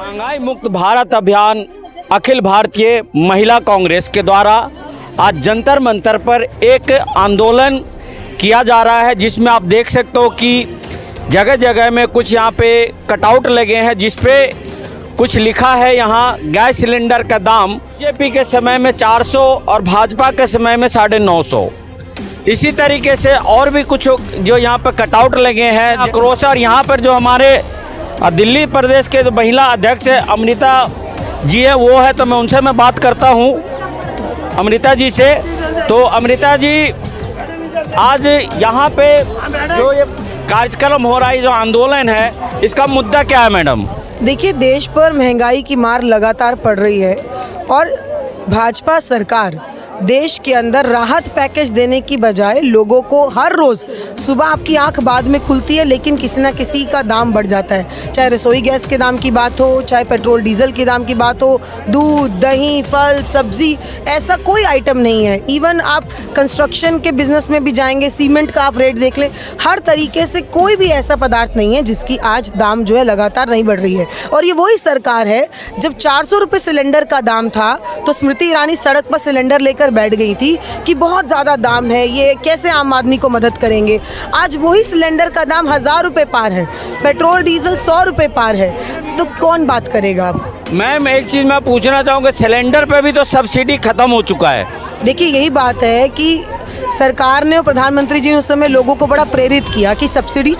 महंगाई मुक्त भारत अभियान अखिल भारतीय महिला कांग्रेस के द्वारा आज जंतर मंतर पर एक आंदोलन किया जा रहा है, जिसमें आप देख सकते हो कि जगह जगह में कुछ यहाँ पे कटआउट लगे हैं, जिस पे कुछ लिखा है यहाँ गैस सिलेंडर का दाम बीजेपी के समय में 400 और भाजपा के समय में 950। इसी तरीके से और भी कुछ जो यहाँ पर कटआउट लगे हैं आक्रोश। और यहाँ पर जो हमारे दिल्ली प्रदेश के जो महिला अध्यक्ष अमृता जी है वो है, तो मैं उनसे बात करता हूँ अमृता जी से। तो अमृता जी, आज यहाँ पे जो ये कार्यक्रम हो रहा है, जो आंदोलन है, इसका मुद्दा क्या है मैडम? देखिए, देश पर महंगाई की मार लगातार पड़ रही है और भाजपा सरकार देश के अंदर राहत पैकेज देने की बजाय लोगों को हर रोज़ सुबह आपकी आंख बाद में खुलती है, लेकिन किसी ना किसी का दाम बढ़ जाता है। चाहे रसोई गैस के दाम की बात हो, चाहे पेट्रोल डीजल के दाम की बात हो, दूध, दही, फल, सब्जी, ऐसा कोई आइटम नहीं है। इवन आप कंस्ट्रक्शन के बिजनेस में भी जाएंगे, सीमेंट का आप रेट देख लें, हर तरीके से कोई भी ऐसा पदार्थ नहीं है जिसकी आज दाम जो है लगातार नहीं बढ़ रही है। और ये वही सरकार है, जब 400 रुपये सिलेंडर का दाम था तो स्मृति ईरानी सड़क पर सिलेंडर लेकर बैठ गई थी कि बहुत ज़्यादा दाम है, ये कैसे आम आदमी को मदद करेंगे। आज वही सिलेंडर का दाम 1000 रुपये पार है, पेट्रोल डीजल 100 रुपये पार है, तो कौन बात करेगा अब? मैम, एक चीज़ मैं पूछना चाहूँगा, सिलेंडर पे भी तो सब्सिडी खत्म हो चुका है। देखिए, यही बात है कि सरकार ने और प्रधानमंत्री जी ने उस समय लोगों को बड़ा प्रेरित किया कि सब्सिडी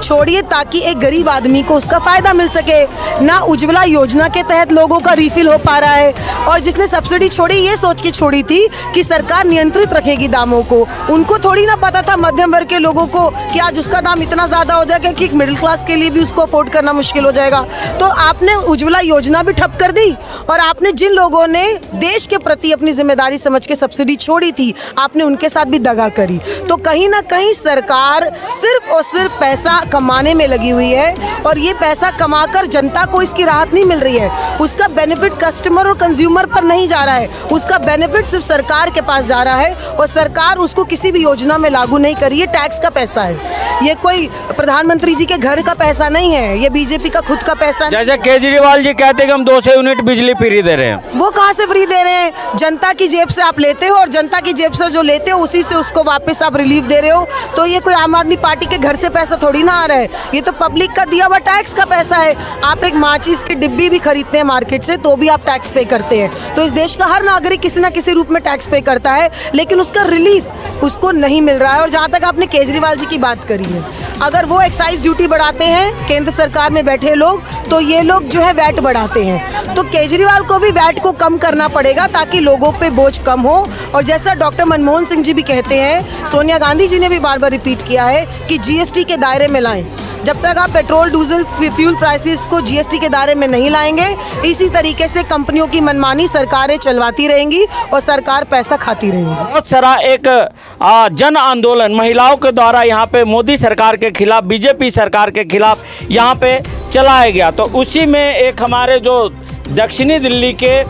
छोड़िए ताकि एक गरीब आदमी को उसका फ़ायदा मिल सके। ना उज्ज्वला योजना के तहत लोगों का रिफिल हो पा रहा है, और जिसने सब्सिडी छोड़ी ये सोच के छोड़ी थी कि सरकार नियंत्रित रखेगी दामों को। उनको थोड़ी ना पता था मध्यम वर्ग के लोगों को कि आज उसका दाम इतना ज़्यादा हो जाएगा कि एक मिडिल क्लास के लिए भी उसको अफोर्ड करना मुश्किल हो जाएगा। तो आपने उज्ज्वला योजना भी ठप कर दी, और आपने जिन लोगों ने देश के प्रति अपनी जिम्मेदारी समझ के सब्सिडी छोड़ी थी, आपने उनके साथ भी दगा करी। तो कहीं ना कहीं सरकार सिर्फ और सिर्फ पैसा कमाने में लगी हुई है, और ये पैसा कमाकर जनता को इसकी राहत नहीं मिल रही है। उसका बेनिफिट कस्टमर और कंज्यूमर पर नहीं जा रहा है, उसका बेनिफिट सिर्फ सरकार के पास जा रहा है, और सरकार उसको किसी भी योजना में लागू नहीं कर रही है। टैक्स का पैसा है, ये कोई प्रधानमंत्री जी के घर का पैसा नहीं है, ये बीजेपी का खुद का पैसा नहीं। जैसे केजरीवाल जी कहते हैं कि हम 200 यूनिट बिजली फ्री दे रहे हैं, वो कहाँ से फ्री दे रहे हैं? जनता की जेब से आप लेते हो, और जनता की जेब से जो लेते हो उसी से उसको वापस आप रिलीफ दे रहे हो। तो ये कोई आम आदमी पार्टी के घर से पैसा थोड़ी ना आ रहा है, ये तो पब्लिक का दिया हुआ टैक्स का पैसा है। आप एक माचिस की डिब्बी भी खरीदते हैं मार्केट से तो भी आप टैक्स पे करते हैं। तो इस देश का हर नागरिक किसी ना किसी रूप में टैक्स पे करता है, लेकिन उसका रिलीफ उसको नहीं मिल रहा है। और जहाँ तक आपने केजरीवाल जी की बात करी है, अगर वो एक्साइज ड्यूटी बढ़ाते हैं केंद्र सरकार में बैठे लोग, तो ये लोग जो है वैट बढ़ाते हैं। तो केजरीवाल को भी वैट को कम करना पड़ेगा ताकि लोगों पे बोझ कम हो। और जैसा डॉक्टर मनमोहन सिंह जी भी कहते हैं, सोनिया गांधी जी ने भी बार बार रिपीट किया है कि जीएसटी के दायरे में लाएं। जब तक आप पेट्रोल डीजल फ्यूल प्राइसेस को जीएसटी के दायरे में नहीं लाएंगे, इसी तरीके से कंपनियों की मनमानी सरकारें चलवाती रहेंगी और सरकार पैसा खाती रहेगी। बहुत सारा एक जन आंदोलन महिलाओं के द्वारा यहाँ पे मोदी सरकार के खिलाफ, बीजेपी सरकार के खिलाफ यहाँ पे चलाया गया। तो उसी में एक हमारे जो दक्षिणी दिल्ली के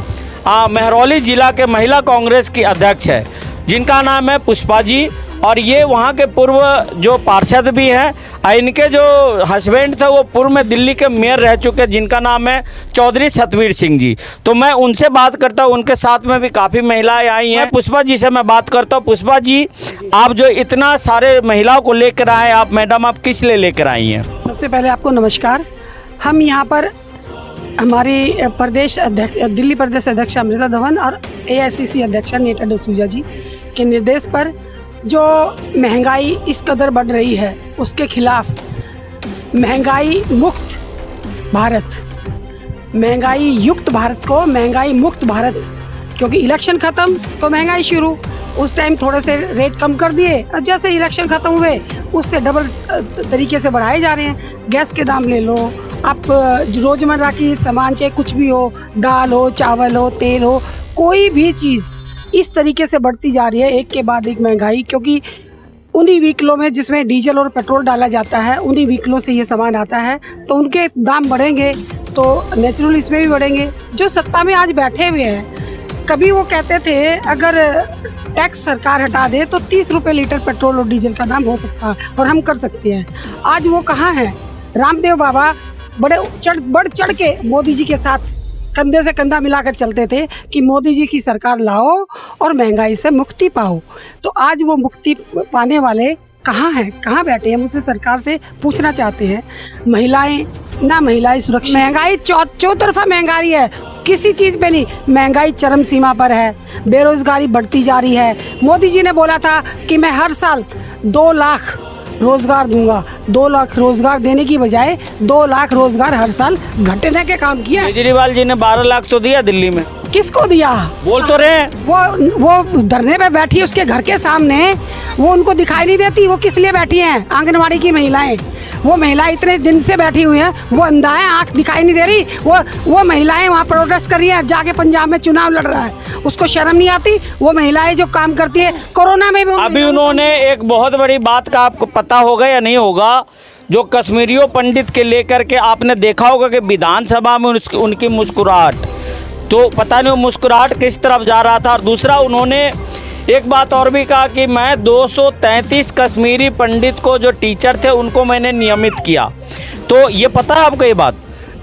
महरौली जिला के महिला कांग्रेस की अध्यक्ष है, जिनका नाम है पुष्पा जी, और ये वहाँ के पूर्व जो पार्षद भी हैं। इनके जो हस्बैंड थे वो पूर्व में दिल्ली के मेयर रह चुके, जिनका नाम है चौधरी सतवीर सिंह जी। तो मैं उनसे बात करता हूँ, उनके साथ में भी काफ़ी महिलाएं आई हैं। पुष्पा जी से मैं बात करता हूँ। पुष्पा जी, आप जो इतना सारे महिलाओं को लेकर आए, आप मैडम आप किस लिए लेकर आई हैं? सबसे पहले आपको नमस्कार। हम यहाँ पर हमारी प्रदेश अध्यक्ष, दिल्ली प्रदेश अध्यक्ष अमृता धवन और AICC अध्यक्ष नीता डसूजा जी के निर्देश पर जो महंगाई इस कदर बढ़ रही है उसके खिलाफ, महंगाई मुक्त भारत, महंगाई युक्त भारत को महंगाई मुक्त भारत, क्योंकि इलेक्शन ख़त्म तो महंगाई शुरू। उस टाइम थोड़े से रेट कम कर दिए, और जैसे इलेक्शन ख़त्म हुए उससे डबल तरीके से बढ़ाए जा रहे हैं। गैस के दाम ले लो, आप रोज़मर्रा की सामान चाहे कुछ भी हो, दाल हो, चावल हो, तेल हो, कोई भी चीज़ इस तरीके से बढ़ती जा रही है, एक के बाद एक महंगाई। क्योंकि उन्हीं व्हीकलों में जिसमें डीजल और पेट्रोल डाला जाता है, उन्हीं व्हीकलों से ये सामान आता है, तो उनके दाम बढ़ेंगे तो नेचुरल इसमें भी बढ़ेंगे। जो सत्ता में आज बैठे हुए हैं, कभी वो कहते थे अगर टैक्स सरकार हटा दे तो 30 रुपये लीटर पेट्रोल और डीजल का दाम हो सकता है और हम कर सकते हैं। आज वो कहाँ हैं? रामदेव बाबा बढ़ चढ़ के मोदी जी के साथ कंधे से कंधा मिलाकर चलते थे कि मोदी जी की सरकार लाओ और महंगाई से मुक्ति पाओ। तो आज वो मुक्ति पाने वाले कहाँ हैं, कहाँ बैठे हैं? मुझसे सरकार से पूछना चाहते हैं। महिलाएं सुरक्षा, महंगाई चौतरफा महंगाई है, किसी चीज़ पे नहीं। महंगाई चरम सीमा पर है, बेरोजगारी बढ़ती जा रही है। मोदी जी ने बोला था कि मैं हर साल 2 लाख रोजगार दूंगा। 2 लाख रोजगार देने की बजाय 2 लाख रोजगार हर साल घटने के काम किया। केजरीवाल जी ने 12 लाख तो दिया दिल्ली में। किसको दिया? बोल तो रहे हैं। वो धरने पे बैठी उसके घर के सामने, वो उनको दिखाई नहीं देती। वो किस लिए बैठी हैं? आंगनवाड़ी की महिलाएं, वो महिलाएं इतने दिन से बैठी हुई हैं, वो अंधा है, आंख दिखाई नहीं दे रही। वो महिलाएं वहाँ प्रोटेस्ट कर रही है। जाके पंजाब में चुनाव लड़ रहा है, उसको शर्म नहीं आती? वो महिलाएं जो काम करती है कोरोना में भी। अभी उन्होंने एक बहुत बड़ी बात का आपको पता होगा या नहीं होगा, जो कश्मीरियों पंडित के लेकर के आपने देखा होगा कि विधानसभा में उनकी मुस्कुराहट, तो पता नहीं वो मुस्कुराहट किस तरफ जा रहा था। और दूसरा, उन्होंने एक बात और भी कहा कि मैं 233 कश्मीरी पंडित को जो टीचर थे उनको मैंने नियमित किया। तो ये पता है आपको ये बात?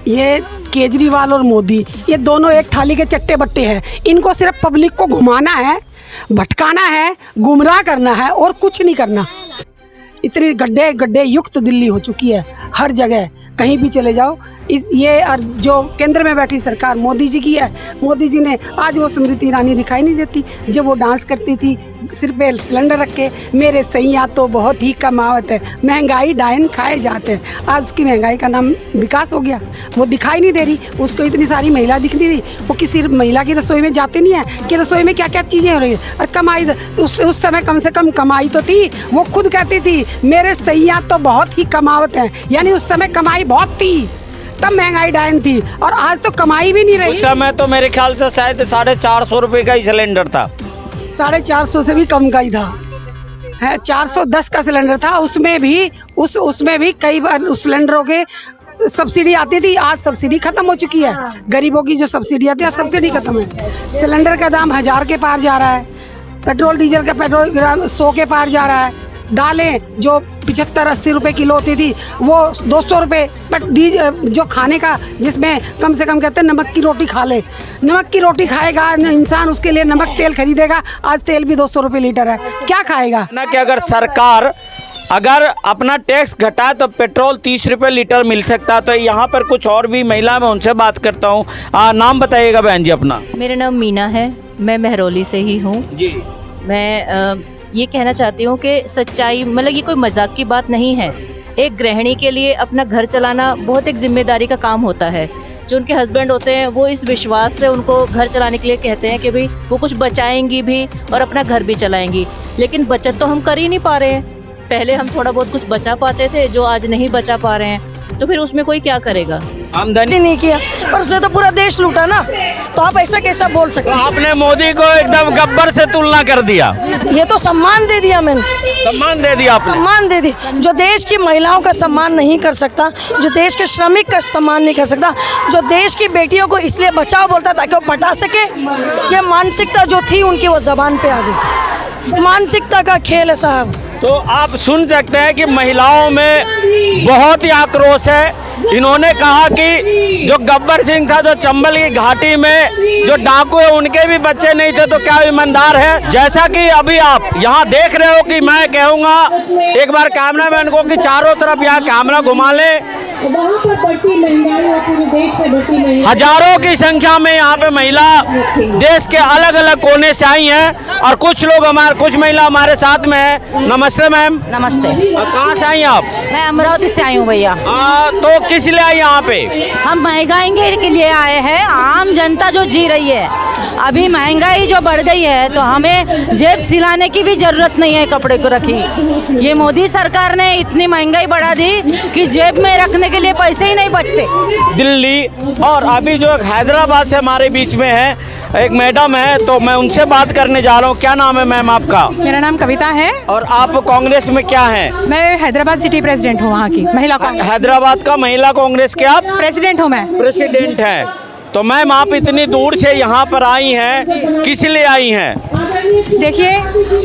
ये केजरीवाल और मोदी, ये दोनों एक थाली के चट्टे बट्टे हैं। इनको सिर्फ पब्लिक को घुमाना है, भटकाना है, गुमराह करना है और कुछ नहीं करना। इतनी गड्ढे युक्त दिल्ली हो चुकी है, हर जगह कहीं भी चले जाओ। ये और जो केंद्र में बैठी सरकार मोदी जी की है, मोदी जी ने आज वो स्मृति ईरानी दिखाई नहीं देती जब वो डांस करती थी सिर पे सिलेंडर रख के, मेरे सैया तो बहुत ही कमावत है, महंगाई डायन खाए जाते हैं। आज उसकी महंगाई का नाम विकास हो गया, वो दिखाई नहीं दे रही। उसको इतनी सारी महिला दिख नहीं रही, वो किसी महिला की रसोई में जाते नहीं है कि रसोई में क्या क्या चीज़ें हो रही है। और कमाई उस समय कम से कम कमाई तो थी। वो खुद कहती थी मेरे सैया तो बहुत ही कमावत हैं, यानी उस समय कमाई बहुत थी, तब महंगाई डायन थी। और आज तो कमाई भी नहीं रही। उस समय तो मेरे ख्याल से शायद 450 रुपये का ही सिलेंडर था। 450 से भी कम का ही था, 410 का सिलेंडर था। उसमें भी कई बार उस सिलेंडरों के सब्सिडी आती थी। आज सब्सिडी खत्म हो चुकी है। गरीबों की जो सब्सिडी आती है, सब्सिडी खत्म है। सिलेंडर का दाम 1000 के पार जा रहा है। पेट्रोल डीजल का पेट्रोल ग्राम 100 के पार जा रहा है। दालें जो 75-80 रुपए किलो होती थी वो 200 रुपये। जो खाने का, जिसमें कम से कम कहते हैं नमक की रोटी खा ले, नमक की रोटी खाएगा इंसान, उसके लिए नमक तेल खरीदेगा। आज तेल भी 200 रुपये लीटर है, क्या खाएगा ना? कि अगर सरकार अपना टैक्स घटाए तो पेट्रोल 30 रुपये लीटर मिल सकता। तो यहाँ पर कुछ और भी महिला, मैं उनसे बात करता हूँ। नाम बताइएगा बहन जी अपना। मेरा नाम मीना है, मैं महरौली से ही हूँ जी। मैं ये कहना चाहती हूँ कि सच्चाई, मतलब ये कोई मजाक की बात नहीं है। एक गृहिणी के लिए अपना घर चलाना बहुत एक जिम्मेदारी का काम होता है। जो उनके हस्बैंड होते हैं वो इस विश्वास से उनको घर चलाने के लिए कहते हैं कि भाई वो कुछ बचाएंगी भी और अपना घर भी चलाएंगी, लेकिन बचत तो हम कर ही नहीं पा रहे हैं। पहले हम थोड़ा बहुत कुछ बचा पाते थे, जो आज नहीं बचा पा रहे हैं, तो फिर उसमें कोई क्या करेगा? आमदनी नहीं किया, पर उसने तो पूरा देश लूटा ना, तो आप ऐसा कैसा बोल सकते हैं? आपने मोदी को एकदम गब्बर से तुलना कर दिया। ये तो सम्मान दे दिया मैंने, सम्मान दे दिया आपने। सम्मान दे दी। जो देश की महिलाओं का सम्मान नहीं कर सकता, जो देश के श्रमिक का सम्मान नहीं कर सकता, जो देश की बेटियों को इसलिए बचाओ बोलता ताकि वो पटा सके, ये मानसिकता जो थी उनकी वो जबान पे आ गई। मानसिकता का खेल है साहब। तो आप सुन सकते हैं कि महिलाओं में बहुत ही आक्रोश है। इन्होंने कहा कि जो गब्बर सिंह था, जो चंबल की घाटी में जो डाकू है, उनके भी बच्चे नहीं थे, तो क्या ईमानदार है? जैसा कि अभी आप यहाँ देख रहे हो कि मैं कहूँगा एक बार कैमरामैन को कि चारों तरफ यहाँ कैमरा घुमा ले। हजारों की संख्या में यहाँ पे महिला देश के अलग अलग कोने से आई हैं और कुछ महिला हमारे साथ में है। नमस्ते मैम। नमस्ते। कहाँ से आई आप? मैं अमरावती से आई हूँ भैया। तो किस लिए आई यहाँ पे? हम महंगाई के लिए आए हैं। आम जनता जो जी रही है, अभी महंगाई जो बढ़ गई है, तो हमें जेब सिलाने की भी जरूरत नहीं है कपड़े को रखी। ये मोदी सरकार ने इतनी महंगाई बढ़ा दी कि जेब में रखने के लिए पैसे ही नहीं बचते। दिल्ली और अभी जो हैदराबाद से हमारे बीच में है एक मैडम है, तो मैं उनसे बात करने जा रहा हूँ। क्या नाम है मैम आपका? मेरा नाम कविता है। और आप कांग्रेस में क्या हैं? मैं हैदराबाद सिटी प्रेसिडेंट हूँ, वहाँ की महिला कांग्रेस। हैदराबाद का महिला कांग्रेस के आप प्रेसिडेंट हूँ मैं। प्रेसिडेंट हैं। तो मैम आप इतनी दूर से यहाँ पर आई हैं, किस लिए आई हैं? देखिए,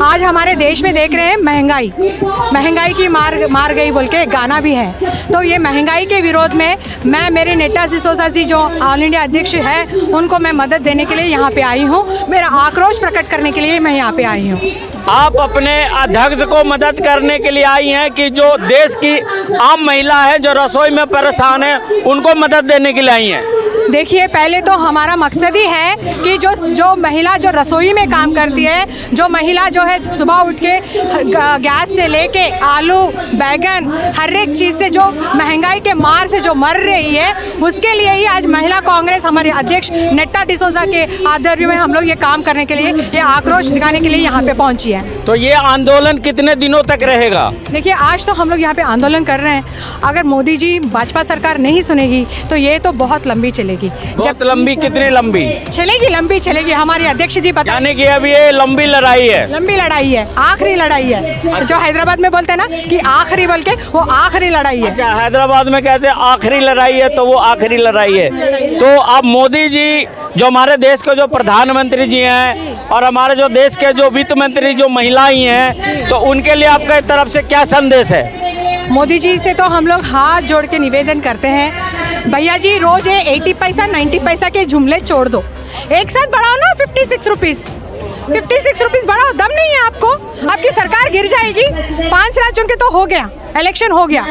आज हमारे देश में देख रहे हैं महंगाई की मार गई बोल के गाना भी है। तो ये महंगाई के विरोध में मैं मेरे नेताजी सोसा जी जो ऑल इंडिया अध्यक्ष है उनको मैं मदद देने के लिए यहाँ पे आई हूँ। मेरा आक्रोश प्रकट करने के लिए मैं यहाँ पे आई हूँ। आप अपने अध्यक्ष को मदद करने के लिए आई हैं कि जो देश की आम महिला है जो रसोई में परेशान है उनको मदद देने के लिए आई हैं? देखिए, पहले तो हमारा मकसद ही है कि जो महिला जो रसोई में काम करती है, जो महिला जो है सुबह उठ के गैस से लेके आलू बैगन हर एक चीज़ से जो महंगाई के मार से जो मर रही है, उसके लिए ही आज महिला कांग्रेस हमारे अध्यक्ष नेटा डिसोजा के आध्वर्य में हम लोग ये काम करने के लिए, ये आक्रोश दिखाने के लिए यहाँ पे पहुँची है। तो ये आंदोलन कितने दिनों तक रहेगा? देखिए, आज तो हम लोग यहाँ पे आंदोलन कर रहे हैं। अगर मोदी जी भाजपा सरकार नहीं सुनेगी तो ये तो बहुत लंबी चलेगी। बहुत लंबी? कितनी लंबी लंबी चलेगी। हमारे अध्यक्ष जी बता, यानी कि अभी ये लंबी लड़ाई है, आखिरी लड़ाई है। जो हैदराबाद में बोलते हैं ना कि आखिरी बोल के, वो आखिरी लड़ाई है। अच्छा, हैदराबाद में कहते हैं आखिरी लड़ाई है, तो वो आखिरी लड़ाई है। तो अब मोदी जी जो हमारे देश के जो प्रधानमंत्री जी हैं और हमारे जो देश के जो वित्त मंत्री जो महिलाएं हैं, तो उनके लिए आपके तरफ से क्या संदेश है? मोदी जी से तो हम लोग हाथ जोड़ के निवेदन करते हैं, भैया जी रोज ये 80 पैसा 90 पैसा के जुमले छोड़ दो, एक साथ बढ़ाओ ना 56 रुपीज़। 56 रुपीज़ बढ़ाओ, दम नहीं है आपको? आपकी सरकार गिर जाएगी। 5 राज्यों के तो हो गया, इलेक्शन हो गया,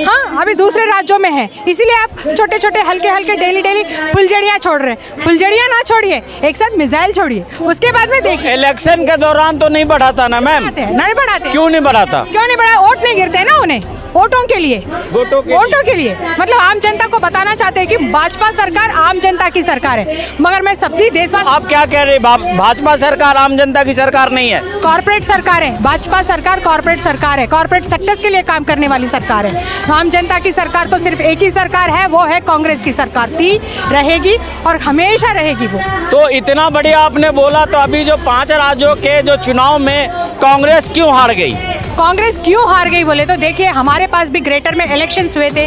हाँ अभी दूसरे राज्यों में है, इसीलिए आप छोटे छोटे हल्के डेली फुलझड़ियाँ छोड़ रहे हैं। फुलझड़ियाँ ना छोड़िए, एक साथ मिसाइल छोड़िए, उसके बाद में देखिए। इलेक्शन के दौरान तो नहीं बढ़ाता ना मैम? नहीं बढ़ाते। क्यों नहीं बढ़ाता? क्यों नहीं बढ़ा? वोट नहीं गिरते ना उन्हें, वोटों के लिए। मतलब आम जनता को बताना चाहते हैं कि भाजपा सरकार आम जनता की सरकार है। मगर मैं सभी देशवासी, आप क्या कह रहे हैं? भाजपा सरकार आम जनता की सरकार नहीं है, कॉर्पोरेट सरकार है। भाजपा सरकार कॉर्पोरेट सरकार है, कॉर्पोरेट सेक्टर्स के लिए काम करने वाली सरकार है। आम जनता की सरकार तो सिर्फ एक ही सरकार है, वो है कांग्रेस की सरकार। थी, रहेगी और हमेशा रहेगी वो। तो इतना बढ़िया आपने बोला, तो अभी जो 5 राज्यों के जो चुनाव में कांग्रेस क्यों हार गई? कांग्रेस क्यों हार गई बोले तो देखिए, हमारे पास भी ग्रेटर में इलेक्शंस हुए थे,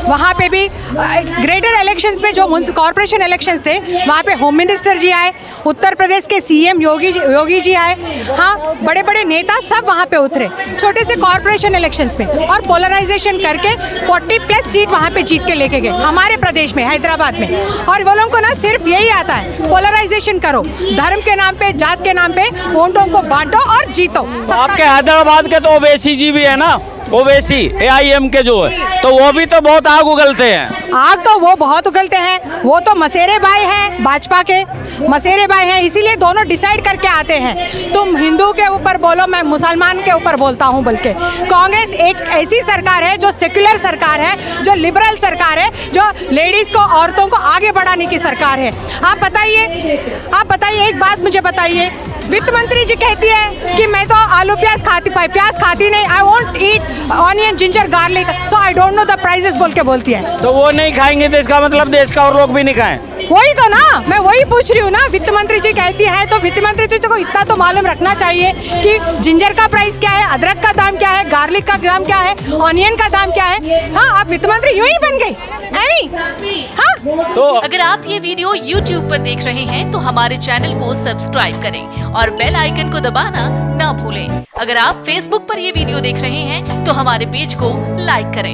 वहाँ पे भी ग्रेटर इलेक्शंस में जो कॉर्पोरेशन इलेक्शंस थे वहाँ पे होम मिनिस्टर जी आए, उत्तर प्रदेश के सीएम योगी जी आए, हाँ बड़े बड़े नेता सब वहाँ पे उतरे छोटे से कॉर्पोरेशन इलेक्शंस में, और पोलराइजेशन करके 40+ सीट वहाँ पे जीत के लेके गए हमारे प्रदेश में, हैदराबाद में। और वो लोगों को ना सिर्फ यही आता है, पोलराइजेशन करो, धर्म के नाम पे, जात के नाम पे वोटों को बांटो और जीतो। आपके हैदराबाद के तो ओवैसी जी भी है ना, ओवैसी AIM के जो है, तो वो भी तो बहुत आग उगलते हैं। आग तो वो बहुत उगलते हैं, वो तो मसेरे भाई हैं, भाजपा के मसेरे भाई हैं, इसीलिए दोनों डिसाइड करके आते हैं। तुम हिंदू के ऊपर बोलो, मैं मुसलमान के ऊपर बोलता हूँ। बल्कि कांग्रेस एक ऐसी सरकार है जो सेक्युलर सरकार है, जो लिबरल सरकार है, जो लेडीज़ को, औरतों को आगे बढ़ाने की सरकार है। आप बताइए एक बात मुझे बताइए, वित्त मंत्री जी कहती है कि मैं तो आलू प्याज खाती नहीं, I won't eat onion ginger garlic, so I don't know the prices बोल के बोलती है। तो वो नहीं खाएंगे तो इसका मतलब देश का और लोग भी नहीं खाएं? वही तो ना, मैं वही पूछ रही हूँ ना। वित्त मंत्री जी कहती है तो वित्त मंत्री जी को इतना तो मालूम रखना चाहिए कि जिंजर का प्राइस क्या है, अदरक का दाम क्या है, गार्लिक का दाम क्या है, ऑनियन का दाम क्या है। हाँ, आप वित्त मंत्री यूं ही बन गई। हाँ, तो अगर आप ये वीडियो YouTube पर देख रहे हैं तो हमारे चैनल को सब्सक्राइब करें और बेल आइकन को दबाना ना भूलें। अगर आप Facebook पर ये वीडियो देख रहे हैं तो हमारे पेज को लाइक करें।